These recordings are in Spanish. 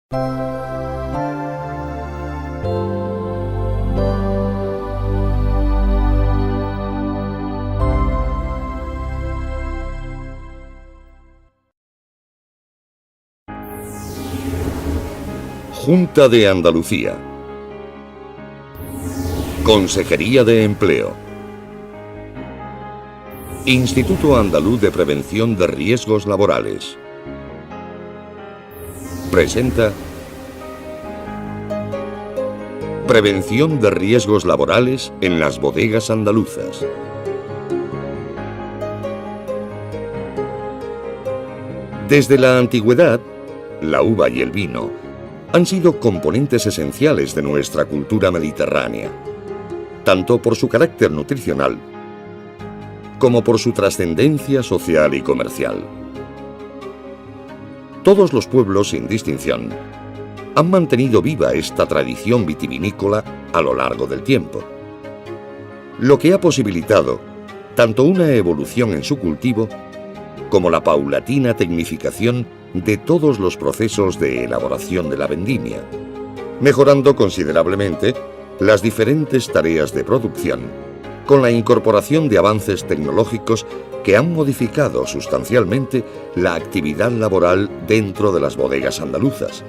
Junta de Andalucía. Consejería de Empleo. Instituto Andaluz de Prevención de Riesgos Laborales. Presenta Prevención de riesgos laborales en las bodegas andaluzas. Desde la antigüedad, la uva y el vino han sido componentes esenciales de nuestra cultura mediterránea, tanto por su carácter nutricional como por su trascendencia social y comercial. Todos los pueblos, sin distinción, han mantenido viva esta tradición vitivinícola a lo largo del tiempo, lo que ha posibilitado tanto una evolución en su cultivo como la paulatina tecnificación de todos los procesos de elaboración de la vendimia, mejorando considerablemente las diferentes tareas de producción, con la incorporación de avances tecnológicos que han modificado sustancialmente la actividad laboral dentro de las bodegas andaluzas,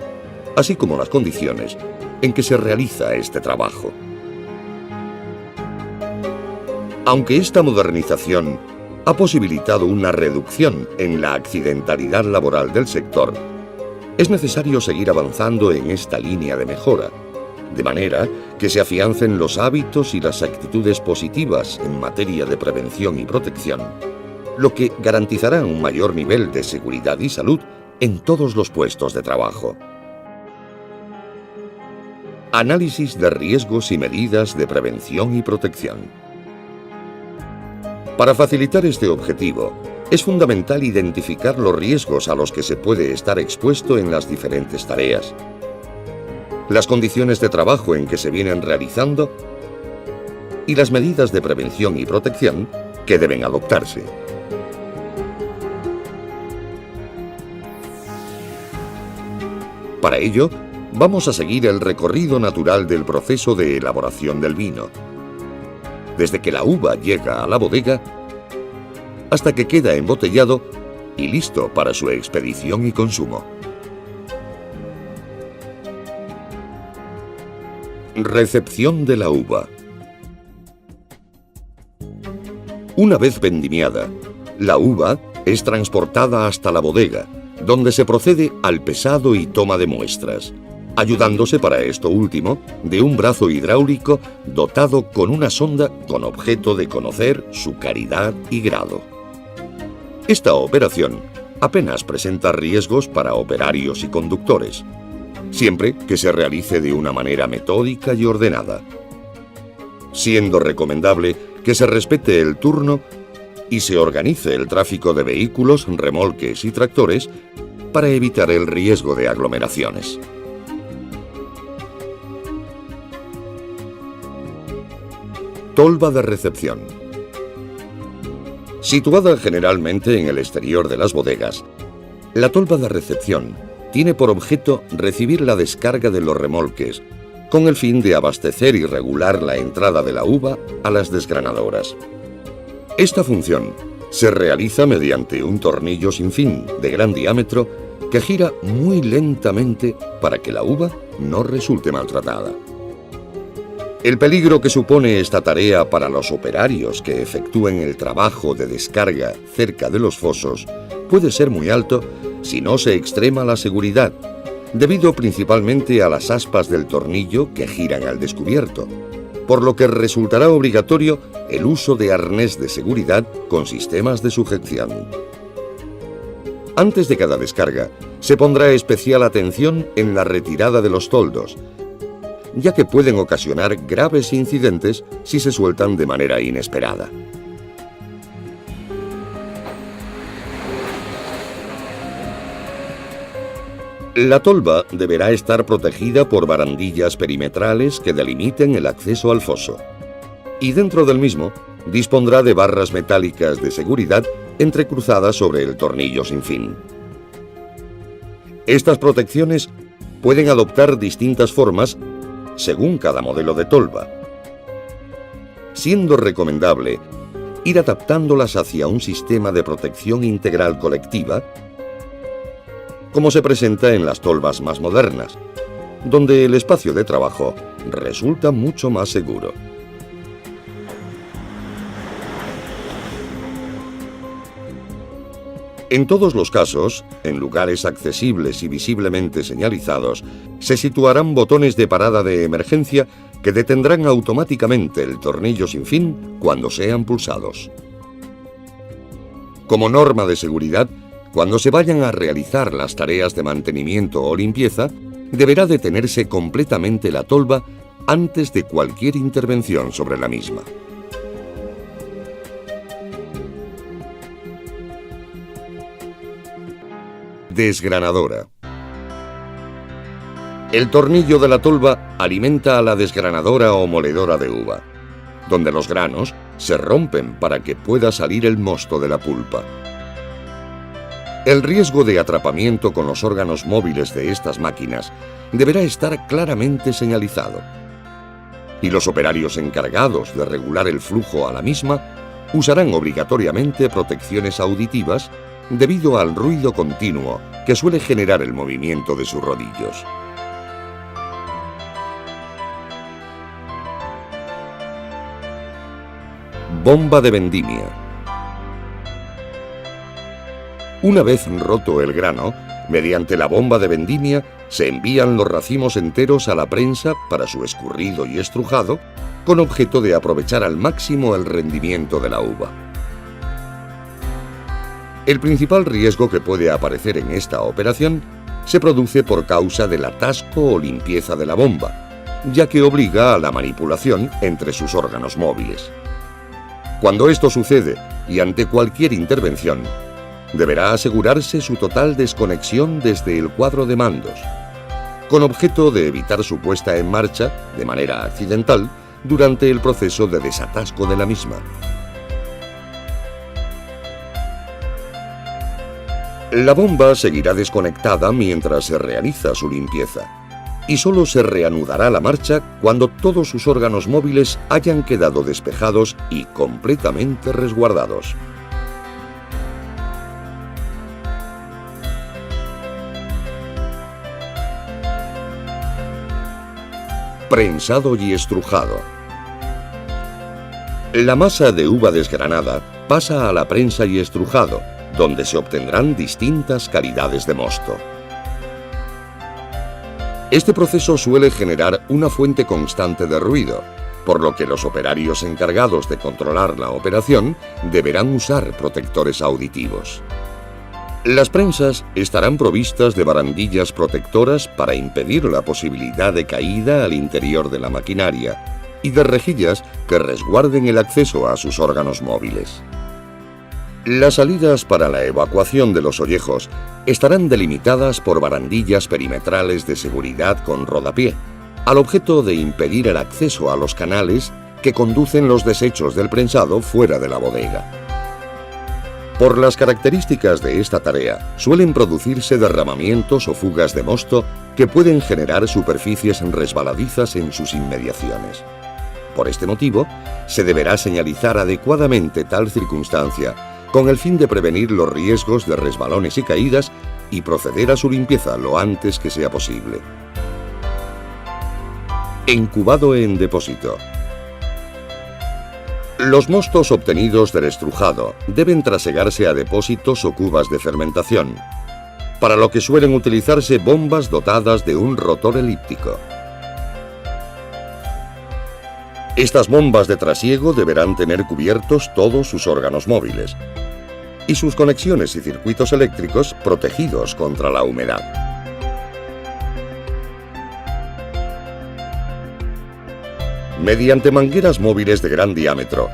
así como las condiciones en que se realiza este trabajo. Aunque esta modernización ha posibilitado una reducción en la accidentalidad laboral del sector, es necesario seguir avanzando en esta línea de mejora, de manera que se afiancen los hábitos y las actitudes positivas en materia de prevención y protección, lo que garantizará un mayor nivel de seguridad y salud en todos los puestos de trabajo. Análisis de riesgos y medidas de prevención y protección. Para facilitar este objetivo, es fundamental identificar los riesgos a los que se puede estar expuesto en las diferentes tareas, las condiciones de trabajo en que se vienen realizando y las medidas de prevención y protección que deben adoptarse. Para ello, vamos a seguir el recorrido natural del proceso de elaboración del vino, desde que la uva llega a la bodega hasta que queda embotellado y listo para su expedición y consumo. Recepción de la uva. Una vez vendimiada, la uva es transportada hasta la bodega, donde se procede al pesado y toma de muestras, ayudándose para esto último de un brazo hidráulico dotado con una sonda con objeto de conocer su calidad y grado. Esta operación apenas presenta riesgos para operarios y conductores, siempre que se realice de una manera metódica y ordenada, siendo recomendable que se respete el turno y se organice el tráfico de vehículos, remolques y tractores para evitar el riesgo de aglomeraciones. Tolva de recepción. Situada generalmente en el exterior de las bodegas, la tolva de recepción tiene por objeto recibir la descarga de los remolques, con el fin de abastecer y regular la entrada de la uva a las desgranadoras. Esta función se realiza mediante un tornillo sin fin de gran diámetro que gira muy lentamente para que la uva no resulte maltratada. El peligro que supone esta tarea para los operarios que efectúen el trabajo de descarga cerca de los fosos puede ser muy alto si no se extrema la seguridad, debido principalmente a las aspas del tornillo que giran al descubierto, por lo que resultará obligatorio el uso de arnés de seguridad con sistemas de sujeción. Antes de cada descarga, se pondrá especial atención en la retirada de los toldos, ya que pueden ocasionar graves incidentes si se sueltan de manera inesperada. La tolva deberá estar protegida por barandillas perimetrales que delimiten el acceso al foso, y dentro del mismo dispondrá de barras metálicas de seguridad entrecruzadas sobre el tornillo sin fin. Estas protecciones pueden adoptar distintas formas según cada modelo de tolva, siendo recomendable ir adaptándolas hacia un sistema de protección integral colectiva, como se presenta en las tolvas más modernas, donde el espacio de trabajo resulta mucho más seguro. En todos los casos, en lugares accesibles y visiblemente señalizados, se situarán botones de parada de emergencia que detendrán automáticamente el tornillo sin fin cuando sean pulsados. Como norma de seguridad, cuando se vayan a realizar las tareas de mantenimiento o limpieza, deberá detenerse completamente la tolva antes de cualquier intervención sobre la misma. Desgranadora. El tornillo de la tolva alimenta a la desgranadora o moledora de uva, donde los granos se rompen para que pueda salir el mosto de la pulpa. El riesgo de atrapamiento con los órganos móviles de estas máquinas deberá estar claramente señalizado, y los operarios encargados de regular el flujo a la misma usarán obligatoriamente protecciones auditivas debido al ruido continuo que suele generar el movimiento de sus rodillos. Bomba de vendimia. Una vez roto el grano, mediante la bomba de vendimia se envían los racimos enteros a la prensa para su escurrido y estrujado, con objeto de aprovechar al máximo el rendimiento de la uva. El principal riesgo que puede aparecer en esta operación se produce por causa del atasco o limpieza de la bomba, ya que obliga a la manipulación entre sus órganos móviles. Cuando esto sucede y ante cualquier intervención, deberá asegurarse su total desconexión desde el cuadro de mandos, con objeto de evitar su puesta en marcha de manera accidental durante el proceso de desatasco de la misma. La bomba seguirá desconectada mientras se realiza su limpieza, y solo se reanudará la marcha cuando todos sus órganos móviles hayan quedado despejados y completamente resguardados. Prensado y estrujado. La masa de uva desgranada pasa a la prensa y estrujado, donde se obtendrán distintas calidades de mosto. Este proceso suele generar una fuente constante de ruido, por lo que los operarios encargados de controlar la operación deberán usar protectores auditivos. Las prensas estarán provistas de barandillas protectoras para impedir la posibilidad de caída al interior de la maquinaria y de rejillas que resguarden el acceso a sus órganos móviles. Las salidas para la evacuación de los ollejos estarán delimitadas por barandillas perimetrales de seguridad con rodapié, al objeto de impedir el acceso a los canales que conducen los desechos del prensado fuera de la bodega. Por las características de esta tarea, suelen producirse derramamientos o fugas de mosto que pueden generar superficies resbaladizas en sus inmediaciones. Por este motivo, se deberá señalizar adecuadamente tal circunstancia con el fin de prevenir los riesgos de resbalones y caídas y proceder a su limpieza lo antes que sea posible. Encubado en depósito. Los mostos obtenidos del estrujado deben trasegarse a depósitos o cubas de fermentación, para lo que suelen utilizarse bombas dotadas de un rotor elíptico. Estas bombas de trasiego deberán tener cubiertos todos sus órganos móviles y sus conexiones y circuitos eléctricos protegidos contra la humedad. Mediante mangueras móviles de gran diámetro,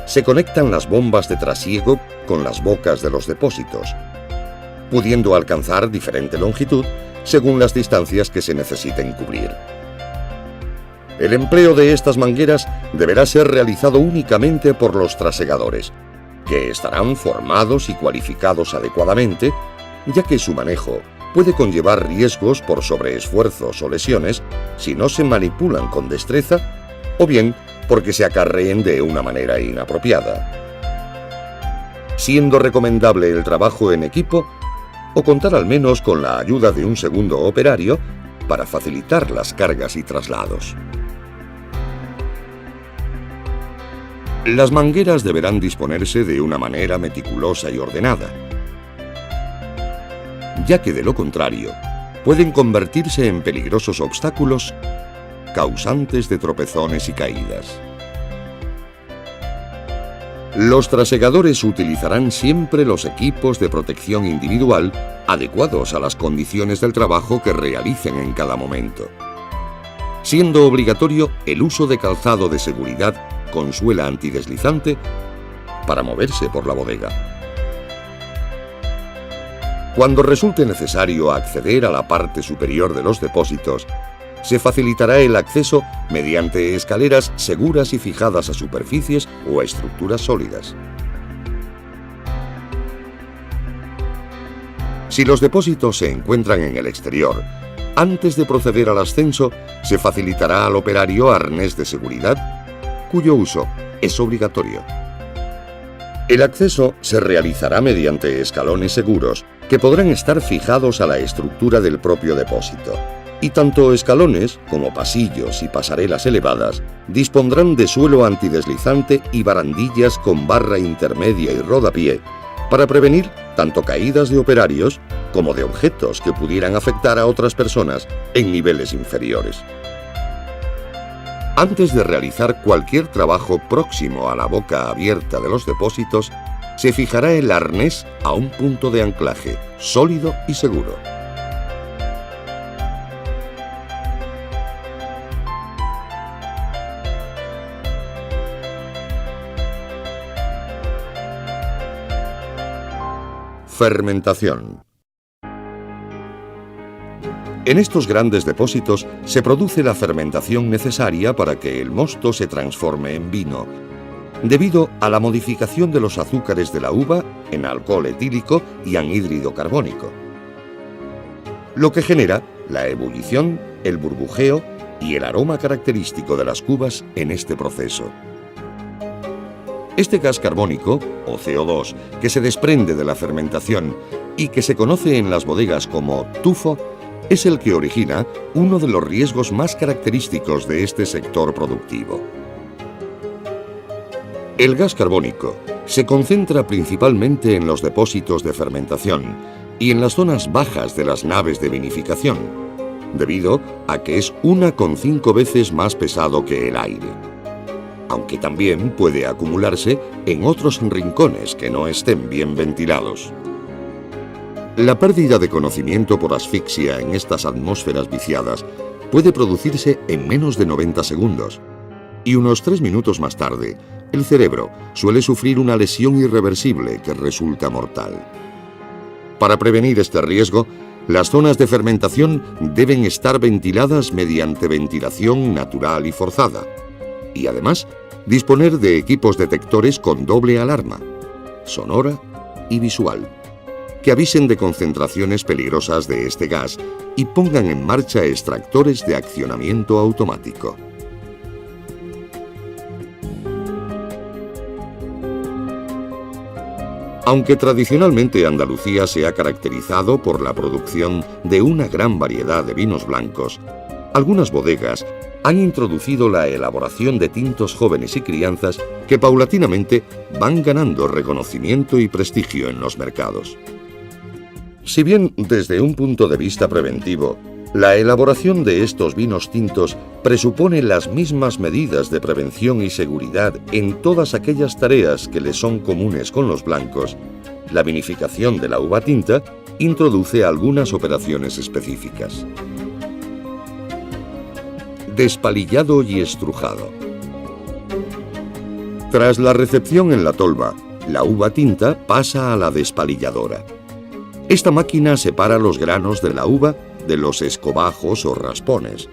se conectan las bombas de trasiego con las bocas de los depósitos, pudiendo alcanzar diferente longitud según las distancias que se necesiten cubrir. El empleo de estas mangueras deberá ser realizado únicamente por los trasegadores, que estarán formados y cualificados adecuadamente, ya que su manejo puede conllevar riesgos por sobreesfuerzos o lesiones si no se manipulan con destreza o bien porque se acarreen de una manera inapropiada, siendo recomendable el trabajo en equipo o contar al menos con la ayuda de un segundo operario para facilitar las cargas y traslados. Las mangueras deberán disponerse de una manera meticulosa y ordenada, ya que de lo contrario pueden convertirse en peligrosos obstáculos causantes de tropezones y caídas. Los trasegadores utilizarán siempre los equipos de protección individual adecuados a las condiciones del trabajo que realicen en cada momento, siendo obligatorio el uso de calzado de seguridad con suela antideslizante para moverse por la bodega. Cuando resulte necesario acceder a la parte superior de los depósitos, se facilitará el acceso mediante escaleras seguras y fijadas a superficies o a estructuras sólidas. Si los depósitos se encuentran en el exterior, antes de proceder al ascenso, se facilitará al operario arnés de seguridad, cuyo uso es obligatorio. El acceso se realizará mediante escalones seguros que podrán estar fijados a la estructura del propio depósito. Y tanto escalones como pasillos y pasarelas elevadas dispondrán de suelo antideslizante y barandillas con barra intermedia y rodapié para prevenir tanto caídas de operarios como de objetos que pudieran afectar a otras personas en niveles inferiores. Antes de realizar cualquier trabajo próximo a la boca abierta de los depósitos, se fijará el arnés a un punto de anclaje sólido y seguro. Fermentación. En estos grandes depósitos se produce la fermentación necesaria para que el mosto se transforme en vino, debido a la modificación de los azúcares de la uva en alcohol etílico y anhídrido carbónico, lo que genera la ebullición, el burbujeo y el aroma característico de las cubas en este proceso. Este gas carbónico, o CO2, que se desprende de la fermentación y que se conoce en las bodegas como tufo, es el que origina uno de los riesgos más característicos de este sector productivo. El gas carbónico se concentra principalmente en los depósitos de fermentación y en las zonas bajas de las naves de vinificación, debido a que es 1,5 veces más pesado que el aire, aunque también puede acumularse en otros rincones que no estén bien ventilados. La pérdida de conocimiento por asfixia en estas atmósferas viciadas puede producirse en menos de 90 segundos, y unos 3 minutos más tarde, el cerebro suele sufrir una lesión irreversible que resulta mortal. Para prevenir este riesgo, las zonas de fermentación deben estar ventiladas mediante ventilación natural y forzada, y además disponer de equipos detectores con doble alarma, sonora y visual, que avisen de concentraciones peligrosas de este gas y pongan en marcha extractores de accionamiento automático. Aunque tradicionalmente Andalucía se ha caracterizado por la producción de una gran variedad de vinos blancos, algunas bodegas han introducido la elaboración de tintos jóvenes y crianzas que paulatinamente van ganando reconocimiento y prestigio en los mercados. Si bien desde un punto de vista preventivo, la elaboración de estos vinos tintos presupone las mismas medidas de prevención y seguridad en todas aquellas tareas que les son comunes con los blancos, la vinificación de la uva tinta introduce algunas operaciones específicas. Despalillado y estrujado. Tras la recepción en la tolva, la uva tinta pasa a la despalilladora. Esta máquina separa los granos de la uva de los escobajos o raspones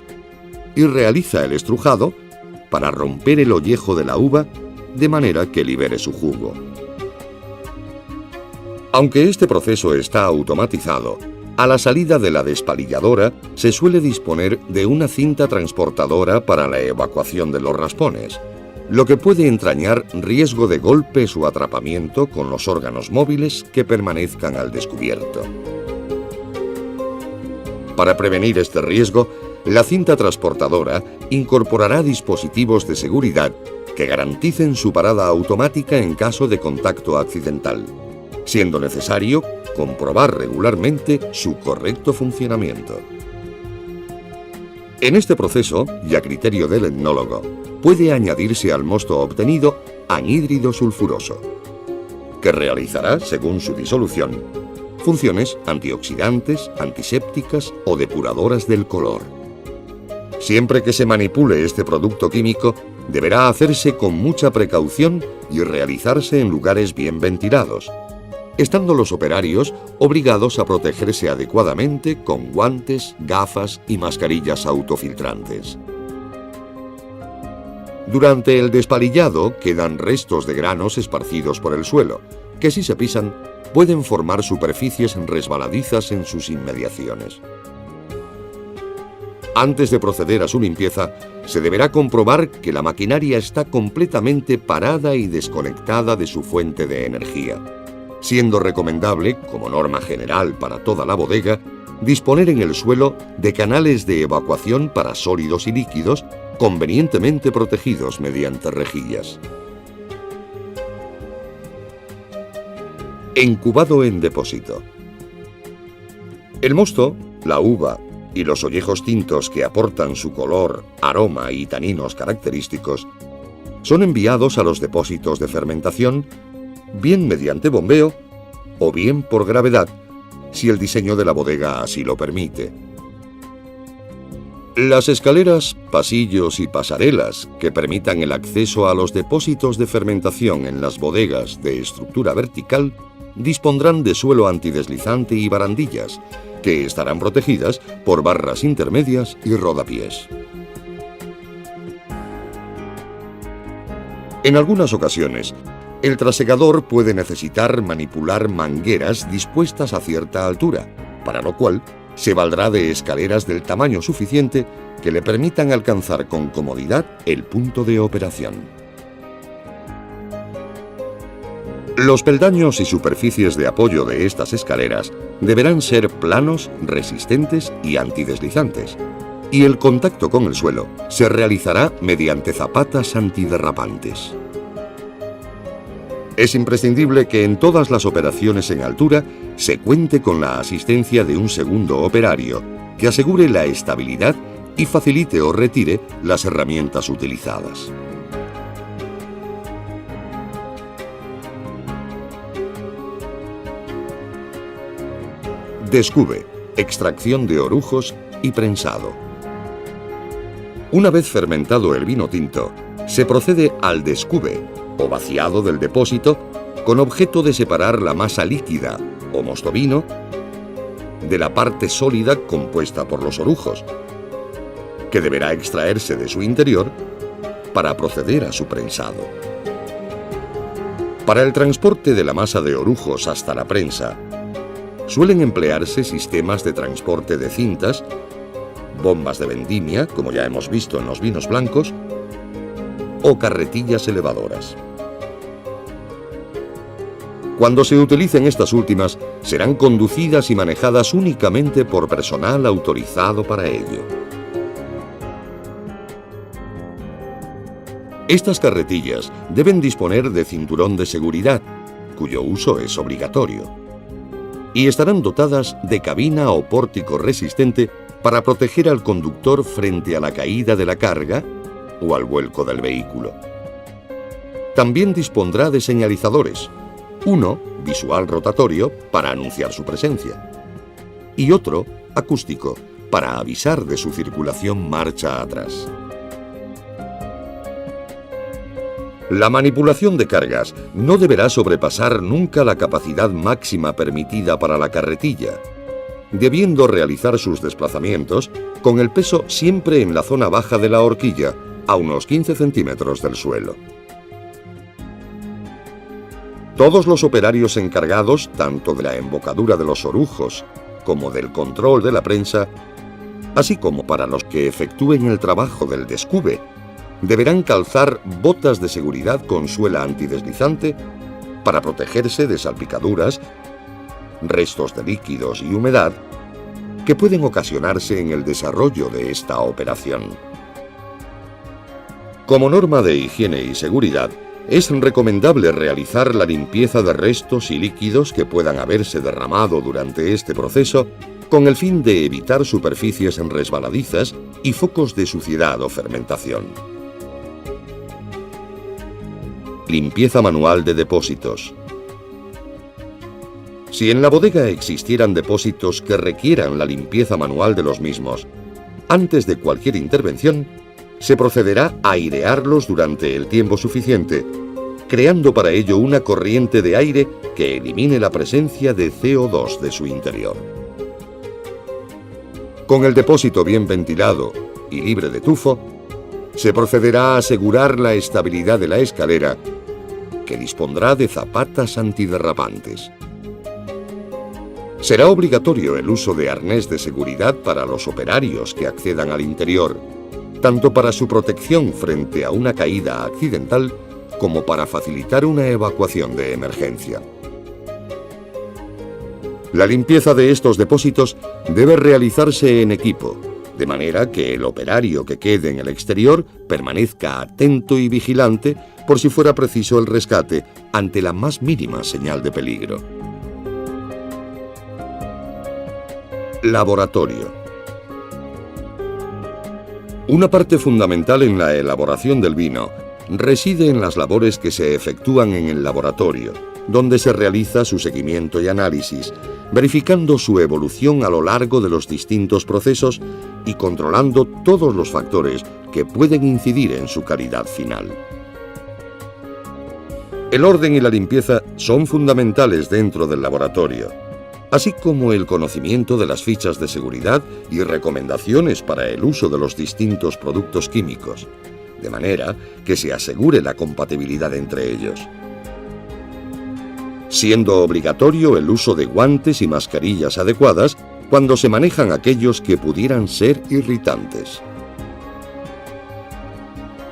y realiza el estrujado para romper el ollejo de la uva de manera que libere su jugo. Aunque este proceso está automatizado, A la salida de la despalilladora se suele disponer de una cinta transportadora para la evacuación de los raspones, lo que puede entrañar riesgo de golpes o atrapamiento con los órganos móviles que permanezcan al descubierto. Para prevenir este riesgo, la cinta transportadora incorporará dispositivos de seguridad que garanticen su parada automática en caso de contacto accidental, siendo necesario comprobar regularmente su correcto funcionamiento. En este proceso, y a criterio del etnólogo, puede añadirse al mosto obtenido anhídrido sulfuroso, que realizará, según su disolución, funciones antioxidantes, antisépticas o depuradoras del color. Siempre que se manipule este producto químico, deberá hacerse con mucha precaución y realizarse en lugares bien ventilados, estando los operarios obligados a protegerse adecuadamente con guantes, gafas y mascarillas autofiltrantes. Durante el despalillado quedan restos de granos esparcidos por el suelo, que si se pisan pueden formar superficies resbaladizas en sus inmediaciones. Antes de proceder a su limpieza, se deberá comprobar que la maquinaria está completamente parada y desconectada de su fuente de energía, siendo recomendable, como norma general para toda la bodega, disponer en el suelo de canales de evacuación para sólidos y líquidos convenientemente protegidos mediante rejillas. Encubado en depósito. El mosto, la uva y los ollejos tintos que aportan su color, aroma y taninos característicos son enviados a los depósitos de fermentación, bien mediante bombeo o bien por gravedad, si el diseño de la bodega así lo permite. Las escaleras, pasillos y pasarelas que permitan el acceso a los depósitos de fermentación en las bodegas de estructura vertical dispondrán de suelo antideslizante y barandillas, que estarán protegidas por barras intermedias y rodapiés. En algunas ocasiones, el trasegador puede necesitar manipular mangueras dispuestas a cierta altura, para lo cual se valdrá de escaleras del tamaño suficiente que le permitan alcanzar con comodidad el punto de operación. Los peldaños y superficies de apoyo de estas escaleras deberán ser planos, resistentes y antideslizantes, y el contacto con el suelo se realizará mediante zapatas antiderrapantes. Es imprescindible que en todas las operaciones en altura se cuente con la asistencia de un segundo operario que asegure la estabilidad y facilite o retire las herramientas utilizadas. Descube, extracción de orujos y prensado. Una vez fermentado el vino tinto, se procede al descube o vaciado del depósito con objeto de separar la masa líquida o mosto vino de la parte sólida compuesta por los orujos, que deberá extraerse de su interior para proceder a su prensado. Para el transporte de la masa de orujos hasta la prensa, suelen emplearse sistemas de transporte de cintas, bombas de vendimia, como ya hemos visto en los vinos blancos, o carretillas elevadoras. Cuando se utilicen estas últimas, serán conducidas y manejadas únicamente por personal autorizado para ello. Estas carretillas deben disponer de cinturón de seguridad, cuyo uso es obligatorio, y estarán dotadas de cabina o pórtico resistente para proteger al conductor frente a la caída de la carga o al vuelco del vehículo. También dispondrá de señalizadores, uno visual rotatorio para anunciar su presencia y otro acústico para avisar de su circulación marcha atrás. La manipulación de cargas no deberá sobrepasar nunca la capacidad máxima permitida para la carretilla, debiendo realizar sus desplazamientos con el peso siempre en la zona baja de la horquilla, a unos 15 centímetros del suelo. Todos los operarios encargados tanto de la embocadura de los orujos como del control de la prensa, así como para los que efectúen el trabajo del descube, deberán calzar botas de seguridad con suela antideslizante para protegerse de salpicaduras, restos de líquidos y humedad que pueden ocasionarse en el desarrollo de esta operación. Como norma de higiene y seguridad, es recomendable realizar la limpieza de restos y líquidos que puedan haberse derramado durante este proceso con el fin de evitar superficies resbaladizas y focos de suciedad o fermentación. Limpieza manual de depósitos. Si en la bodega existieran depósitos que requieran la limpieza manual de los mismos, antes de cualquier intervención, se procederá a airearlos durante el tiempo suficiente, creando para ello una corriente de aire que elimine la presencia de CO2 de su interior. Con el depósito bien ventilado y libre de tufo, se procederá a asegurar la estabilidad de la escalera, que dispondrá de zapatas antiderrapantes. Será obligatorio el uso de arnés de seguridad para los operarios que accedan al interior, tanto para su protección frente a una caída accidental como para facilitar una evacuación de emergencia. La limpieza de estos depósitos debe realizarse en equipo, de manera que el operario que quede en el exterior permanezca atento y vigilante por si fuera preciso el rescate ante la más mínima señal de peligro. Laboratorio. Una parte fundamental en la elaboración del vino reside en las labores que se efectúan en el laboratorio, donde se realiza su seguimiento y análisis, verificando su evolución a lo largo de los distintos procesos y controlando todos los factores que pueden incidir en su calidad final. El orden y la limpieza son fundamentales dentro del laboratorio, así como el conocimiento de las fichas de seguridad y recomendaciones para el uso de los distintos productos químicos, de manera que se asegure la compatibilidad entre ellos. Siendo obligatorio el uso de guantes y mascarillas adecuadas cuando se manejan aquellos que pudieran ser irritantes.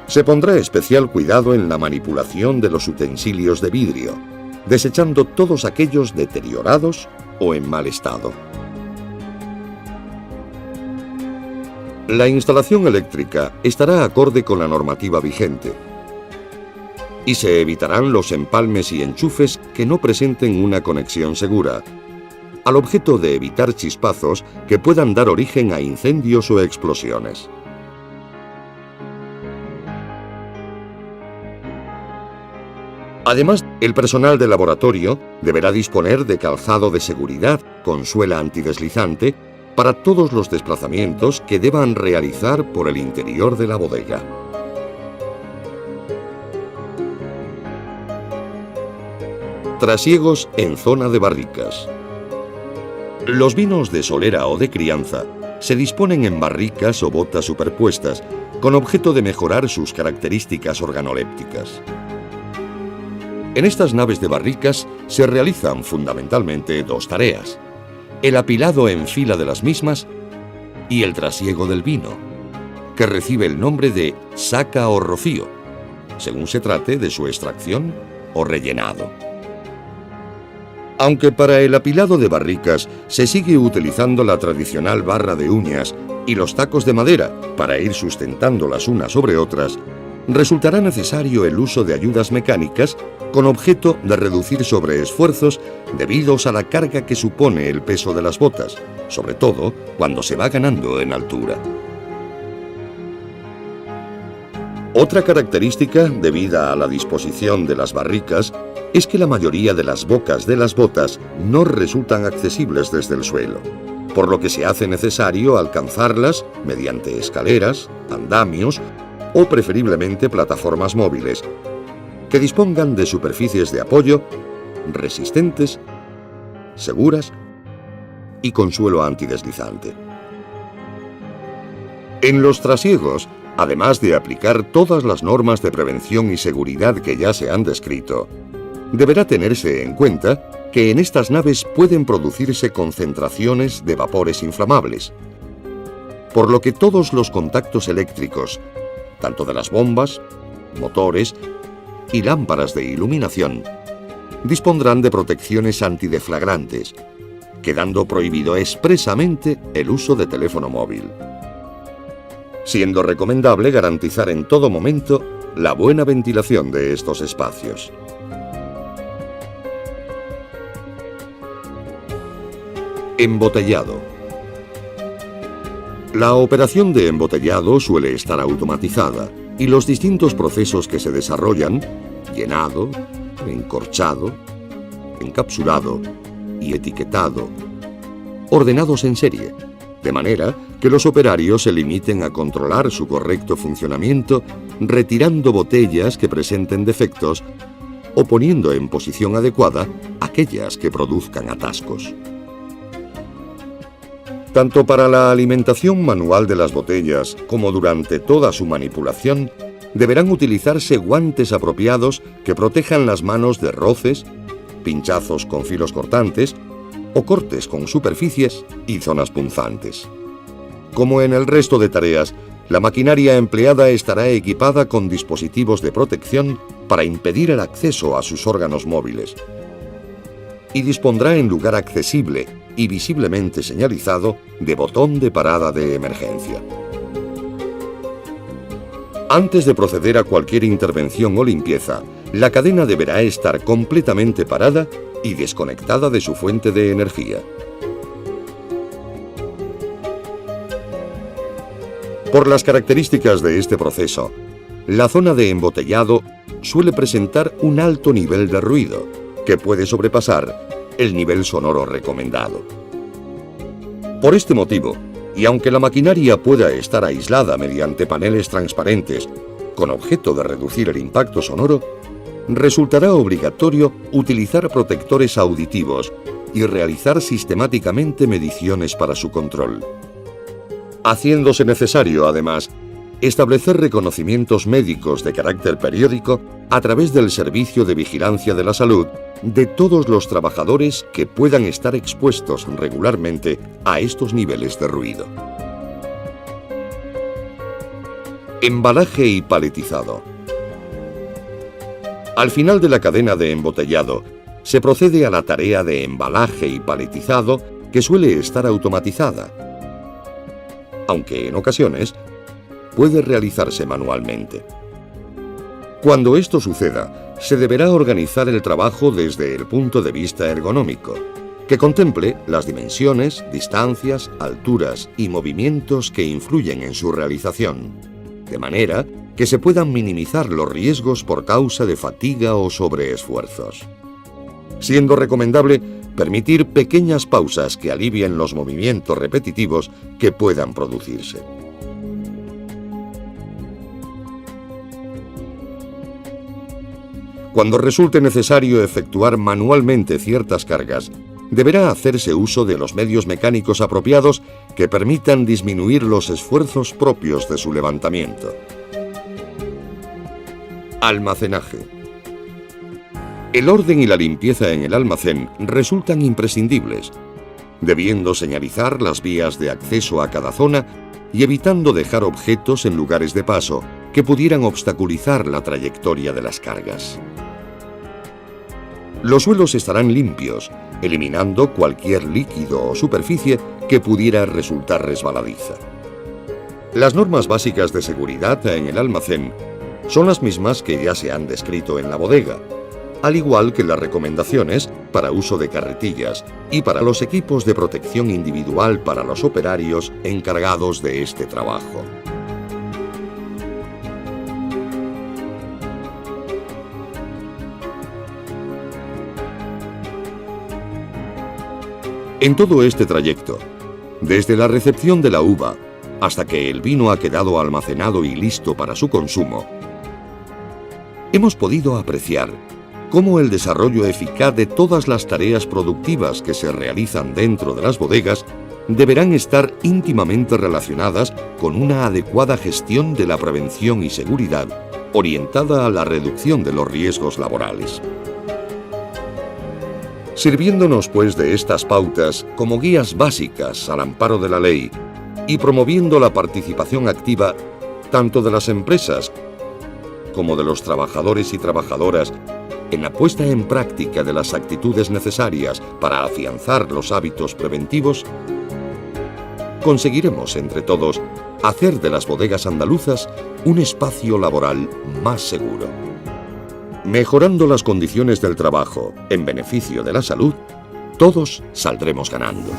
Se pondrá especial cuidado en la manipulación de los utensilios de vidrio, desechando todos aquellos deteriorados o en mal estado. La instalación eléctrica estará acorde con la normativa vigente y se evitarán los empalmes y enchufes que no presenten una conexión segura, al objeto de evitar chispazos que puedan dar origen a incendios o explosiones. Además, el personal del laboratorio deberá disponer de calzado de seguridad con suela antideslizante para todos los desplazamientos que deban realizar por el interior de la bodega. Trasiegos en zona de barricas. Los vinos de solera o de crianza se disponen en barricas o botas superpuestas con objeto de mejorar sus características organolépticas. En estas naves de barricas se realizan fundamentalmente dos tareas: el apilado en fila de las mismas y el trasiego del vino, que recibe el nombre de saca o rocío, según se trate de su extracción o rellenado. Aunque para el apilado de barricas se sigue utilizando la tradicional barra de uñas y los tacos de madera para ir sustentándolas unas sobre otras, resultará necesario el uso de ayudas mecánicas con objeto de reducir sobreesfuerzos debidos a la carga que supone el peso de las botas, sobre todo cuando se va ganando en altura. Otra característica debida a la disposición de las barricas es que la mayoría de las bocas de las botas no resultan accesibles desde el suelo, por lo que se hace necesario alcanzarlas mediante escaleras, andamios o preferiblemente plataformas móviles, que dispongan de superficies de apoyo resistentes, seguras y con suelo antideslizante. En los trasiegos, además de aplicar todas las normas de prevención y seguridad que ya se han descrito, deberá tenerse en cuenta que en estas naves pueden producirse concentraciones de vapores inflamables, por lo que todos los contactos eléctricos, tanto de las bombas, motores y lámparas de iluminación, dispondrán de protecciones antideflagrantes, quedando prohibido expresamente el uso de teléfono móvil, siendo recomendable garantizar en todo momento la buena ventilación de estos espacios. Embotellado. La operación de embotellado suele estar automatizada y los distintos procesos que se desarrollan, llenado, encorchado, encapsulado y etiquetado, ordenados en serie, de manera que los operarios se limiten a controlar su correcto funcionamiento, retirando botellas que presenten defectos o poniendo en posición adecuada aquellas que produzcan atascos. Tanto para la alimentación manual de las botellas como durante toda su manipulación, deberán utilizarse guantes apropiados que protejan las manos de roces, pinchazos con filos cortantes o cortes con superficies y zonas punzantes. Como en el resto de tareas, la maquinaria empleada estará equipada con dispositivos de protección para impedir el acceso a sus órganos móviles y dispondrá en lugar accesible y visiblemente señalizado de botón de parada de emergencia. Antes de proceder a cualquier intervención o limpieza, la cadena deberá estar completamente parada y desconectada de su fuente de energía. Por las características de este proceso, la zona de embotellado suele presentar un alto nivel de ruido, que puede sobrepasar el nivel sonoro recomendado. Por este motivo, y aunque la maquinaria pueda estar aislada mediante paneles transparentes con objeto de reducir el impacto sonoro, resultará obligatorio utilizar protectores auditivos y realizar sistemáticamente mediciones para su control, haciéndose necesario, además, establecer reconocimientos médicos de carácter periódico a través del Servicio de Vigilancia de la Salud de todos los trabajadores que puedan estar expuestos regularmente a estos niveles de ruido. Embalaje y paletizado. Al final de la cadena de embotellado, se procede a la tarea de embalaje y paletizado, que suele estar automatizada, aunque en ocasiones puede realizarse manualmente. Cuando esto suceda, se deberá organizar el trabajo desde el punto de vista ergonómico, que contemple las dimensiones, distancias, alturas y movimientos que influyen en su realización, de manera que se puedan minimizar los riesgos por causa de fatiga o sobreesfuerzos, siendo recomendable permitir pequeñas pausas que alivien los movimientos repetitivos que puedan producirse. Cuando resulte necesario efectuar manualmente ciertas cargas, deberá hacerse uso de los medios mecánicos apropiados que permitan disminuir los esfuerzos propios de su levantamiento. Almacenaje. El orden y la limpieza en el almacén resultan imprescindibles, debiendo señalizar las vías de acceso a cada zona y evitando dejar objetos en lugares de paso que pudieran obstaculizar la trayectoria de las cargas. Los suelos estarán limpios, eliminando cualquier líquido o superficie que pudiera resultar resbaladiza. Las normas básicas de seguridad en el almacén son las mismas que ya se han descrito en la bodega, al igual que las recomendaciones para uso de carretillas y para los equipos de protección individual para los operarios encargados de este trabajo. En todo este trayecto, desde la recepción de la uva hasta que el vino ha quedado almacenado y listo para su consumo, hemos podido apreciar cómo el desarrollo eficaz de todas las tareas productivas que se realizan dentro de las bodegas deberán estar íntimamente relacionadas con una adecuada gestión de la prevención y seguridad orientada a la reducción de los riesgos laborales. Sirviéndonos, pues, de estas pautas como guías básicas al amparo de la ley y promoviendo la participación activa tanto de las empresas como de los trabajadores y trabajadoras en la puesta en práctica de las actitudes necesarias para afianzar los hábitos preventivos, conseguiremos entre todos hacer de las bodegas andaluzas un espacio laboral más seguro. Mejorando las condiciones del trabajo en beneficio de la salud, todos saldremos ganando.